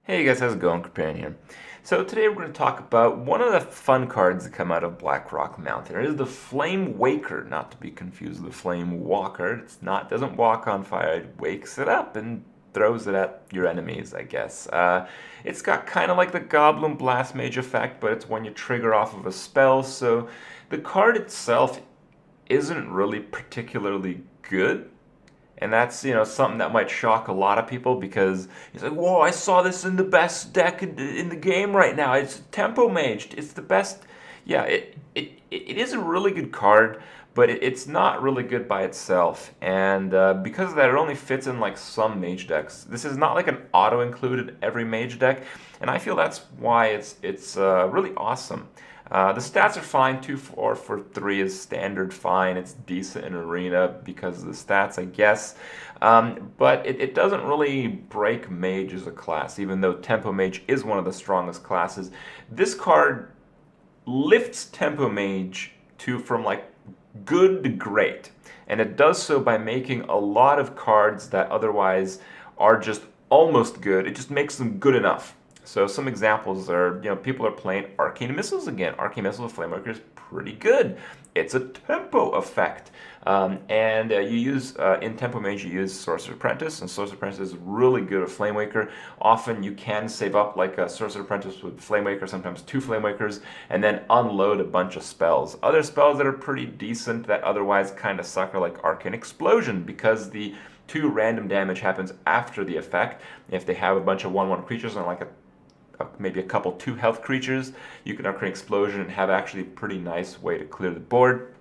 Hey guys, how's it going? Companion here. So today we're going to talk about one of the fun cards that come out of Blackrock Mountain. It is the Flamewaker, not to be confused with the Flamewalker. Doesn't walk on fire, it wakes it up and throws it at your enemies, I guess. It's got kind of like the Goblin Blast Mage effect, but it's when you trigger off of a spell, so the card itself isn't really particularly good. And that's, something that might shock a lot of people because he's like, whoa, I saw this in the best deck in the game right now. It's Tempo Mage. It's the best. Yeah, it is a really good card, but it's not really good by itself. And because of that, it only fits in like some Mage decks. This is not like an auto-include in every Mage deck, and I feel that's why it's really awesome. The stats are fine. 2-4 for 3 is standard fine. It's decent in Arena because of the stats, I guess. But it doesn't really break Mage as a class, even though Tempo Mage is one of the strongest classes. This card lifts Tempo Mage from like good to great. And it does so by making a lot of cards that otherwise are just almost good. It just makes them good enough. So some examples are, people are playing Arcane Missiles again. Arcane Missiles with Flamewaker is pretty good. It's a tempo effect. And you use, in Tempo Mage, you use Sorcerer Apprentice, and Sorcerer Apprentice is really good at Flamewaker. Often you can save up like a Sorcerer Apprentice with Flamewaker, sometimes 2 Flamewakers, and then unload a bunch of spells. Other spells that are pretty decent that otherwise kind of suck are like Arcane Explosion, because the 2 random damage happens after the effect. If they have a bunch of 1/1 creatures and like maybe a couple 2 health creatures, you can Arcane Explosion and have actually a pretty nice way to clear the board.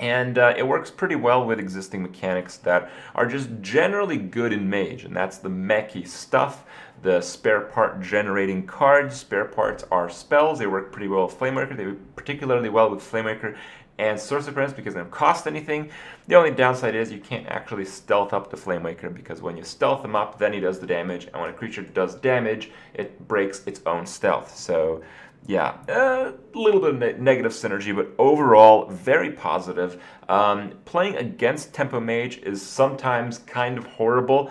And it works pretty well with existing mechanics that are just generally good in Mage, and that's the mechy stuff, the spare part generating cards. Spare parts are spells. They work pretty well with Flamewaker. They work particularly well with Flamewaker and Sorcerer Apprentice because they don't cost anything. The only downside is you can't actually stealth up the Flamewaker, because when you stealth him up, then he does the damage, and when a creature does damage, it breaks its own stealth. So yeah, a little bit of negative synergy, but overall very positive. Playing against Tempo Mage is sometimes kind of horrible,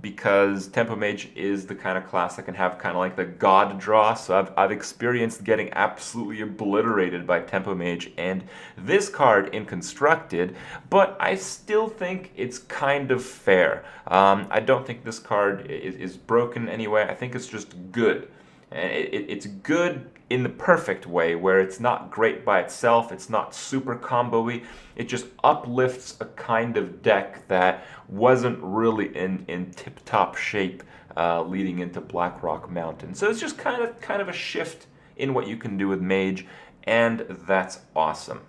because Tempo Mage is the kind of class that can have kind of like the god draw. So I've experienced getting absolutely obliterated by Tempo Mage and this card in Constructed, but I still think it's kind of fair. I don't think this card is broken anyway. I think it's just good. And it's good in the perfect way, where it's not great by itself, it's not super combo-y, it just uplifts a kind of deck that wasn't really in tip-top shape leading into Blackrock Mountain. So it's just kind of a shift in what you can do with Mage, and that's awesome.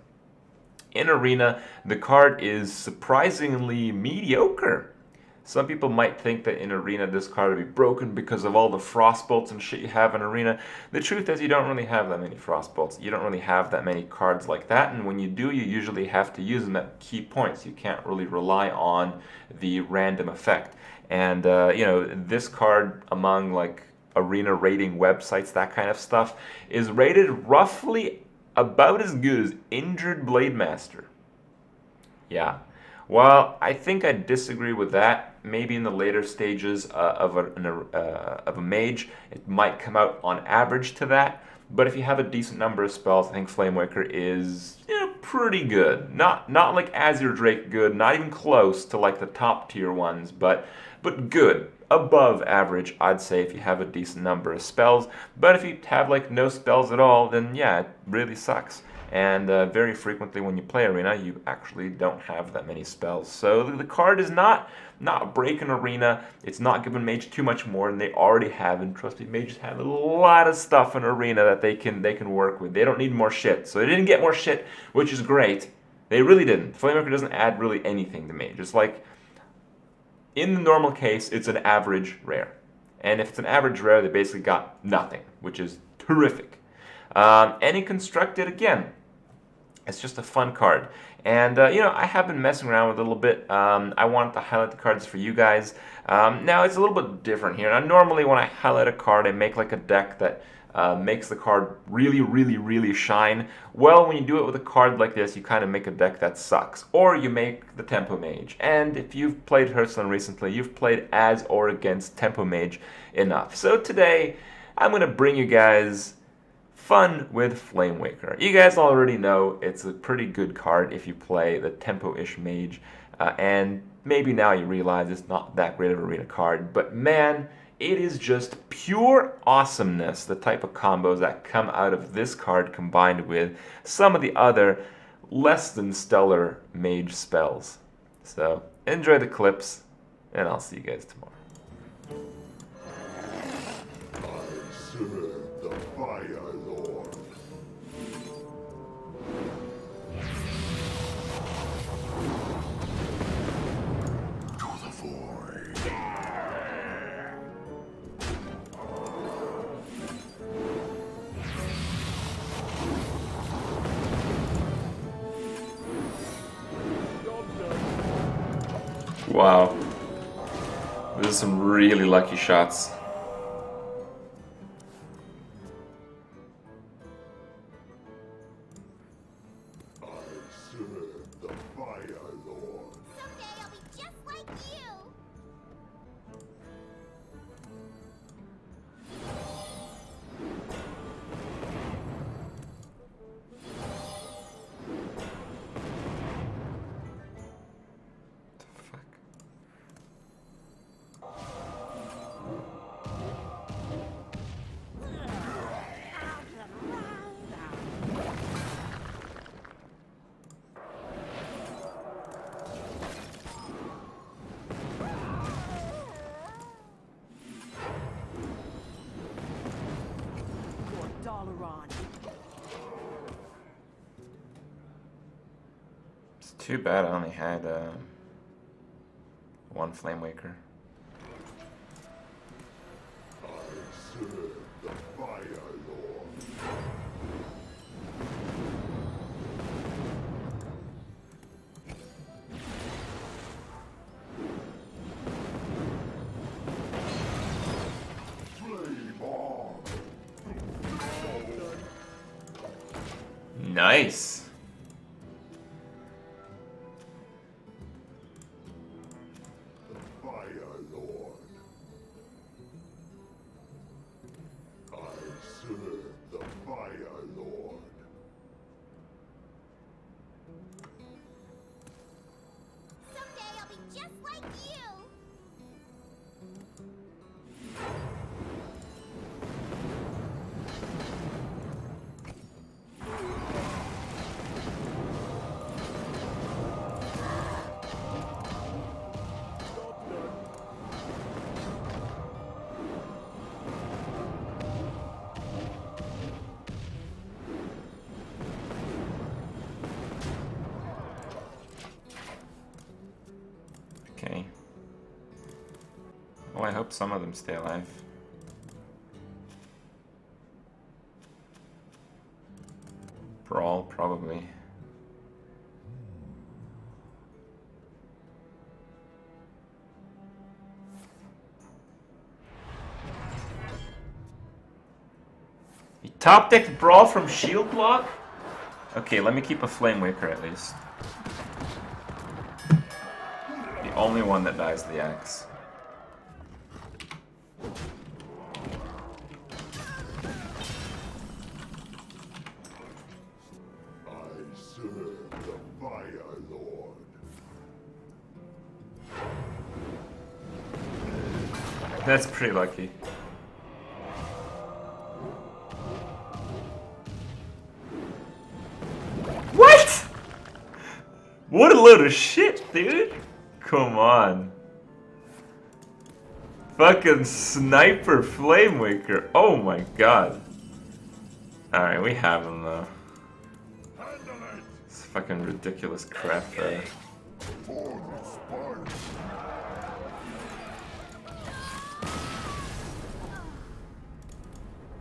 In Arena, the card is surprisingly mediocre. Some people might think that in Arena this card would be broken because of all the Frostbolts and shit you have in Arena. The truth is you don't really have that many Frostbolts. You don't really have that many cards like that, and when you do, you usually have to use them at key points. You can't really rely on the random effect. And, this card among like Arena rating websites, that kind of stuff, is rated roughly about as good as Injured Blademaster. Yeah. Well, I think I disagree with that. Maybe in the later stages of a Mage, it might come out on average to that. But if you have a decent number of spells, I think Flamewaker is pretty good. Not like Azure Drake good, not even close to like the top tier ones, but good. Above average, I'd say, if you have a decent number of spells. But if you have like no spells at all, then yeah, it really sucks. And very frequently when you play Arena, you actually don't have that many spells. So the card is not breaking Arena. It's not giving Mage too much more than they already have. And trust me, Mages have a lot of stuff in Arena that they can work with. They don't need more shit. So they didn't get more shit, which is great. They really didn't. Flamewaker doesn't add really anything to Mage. It's like, in the normal case, it's an average rare. And if it's an average rare, they basically got nothing, which is terrific. And in Constructed, again, it's just a fun card. And, I have been messing around with it a little bit. I wanted to highlight the cards for you guys. Now, it's a little bit different here. Now, normally when I highlight a card, I make like a deck that makes the card really, really, really shine. Well, when you do it with a card like this, you kind of make a deck that sucks. Or you make the Tempo Mage. And if you've played Hearthstone recently, you've played as or against Tempo Mage enough. So today, I'm going to bring you guys fun with Flamewaker. You guys already know it's a pretty good card if you play the Tempo-ish Mage. And maybe now you realize it's not that great of a arena card. But man, it is just pure awesomeness, the type of combos that come out of this card combined with some of the other less than stellar mage spells. So enjoy the clips, and I'll see you guys tomorrow. I serve the Fire Lord. To the void. Wow. Those are some really lucky shots. I serve the Fire Lord. Someday I'll be just like you. Fuck. It's too bad I only had one Flamewaker. I serve the Fire Lord. Flame on. Nice. Fire Lord. I serve the Fire Lord. Someday I'll be just like you. Okay. Well, I hope some of them stay alive. Brawl, probably. He top decked Brawl from shield block? Okay, let me keep a Flamewaker at least. The only one that dies the axe. I serve the Fire Lord. That's pretty lucky. What? What a load of shit, dude. Come on. Fucking sniper Flamewaker. Oh my god. Alright, we have him though. It's fucking ridiculous crap though. For the Spartan.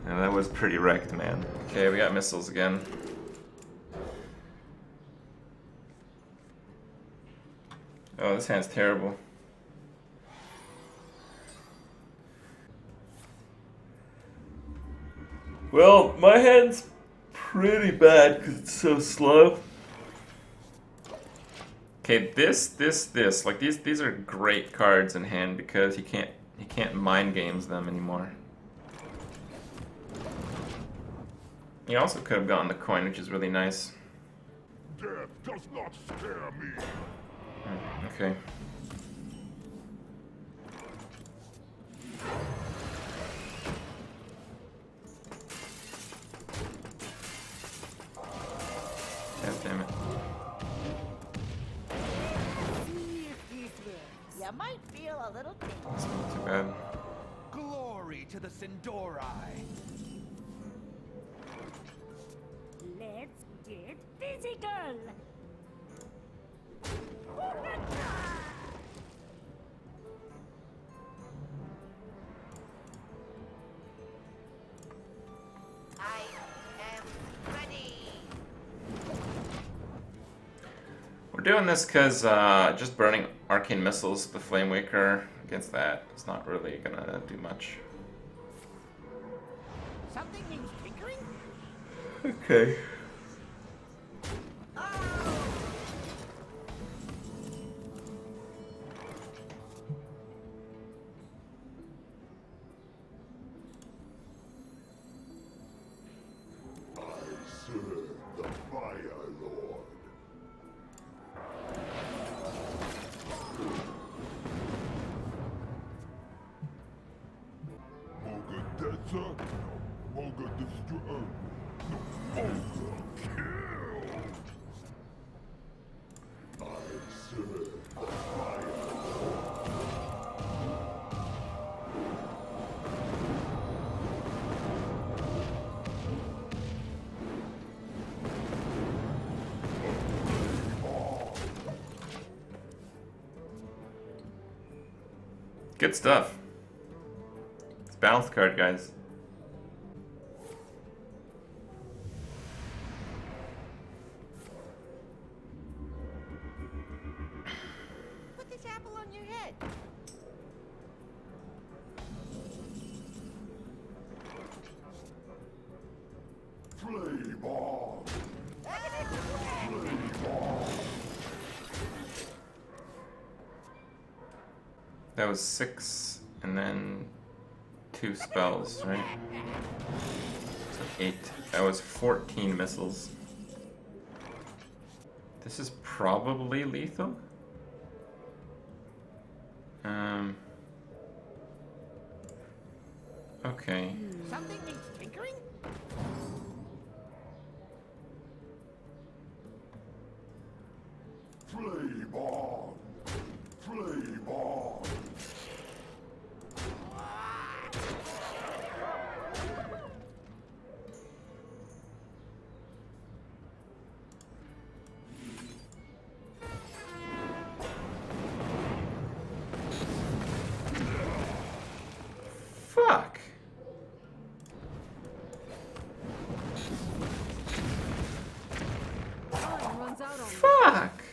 And that was pretty wrecked, man. Okay, we got missiles again. Oh, this hand's terrible. Well, my hand's pretty bad because it's so slow. Okay, this. Like these are great cards in hand because you can't mind games them anymore. You also could have gotten the coin, which is really nice. Death does not scare me. Okay. God damn it. You might feel a little tingle. That's not too bad. Glory to the Sindori. Let's get physical. I am ready. We're doing this because just burning arcane missiles, the Flamewaker against that is not really gonna do much. Something needs tinkering? Okay. I serve the Fire Lord. Moga Desert? No. Moga Destroy. No. Moga Kill. I serve the Fire Lord. Good stuff. It's a balanced card, guys. Put this apple on your head. Flame on. Flame on. That was 6 and then 2 spells, right? So 8. That was 14 missiles. This is probably lethal. Okay. Something needs tinkering? Flame on. Flame on. Fuck. Time runs out on me. Fuck.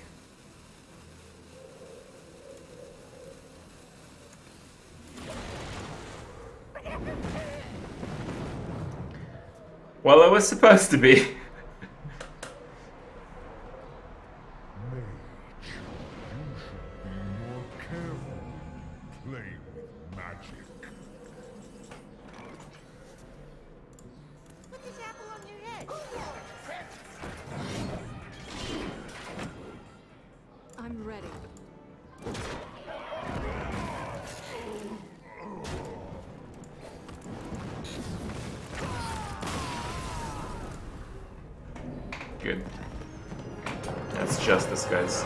Well, it was supposed to be. Mage, you should be more careful playing with magic. Put this apple on your head. I'm ready. Good. That's justice, guys.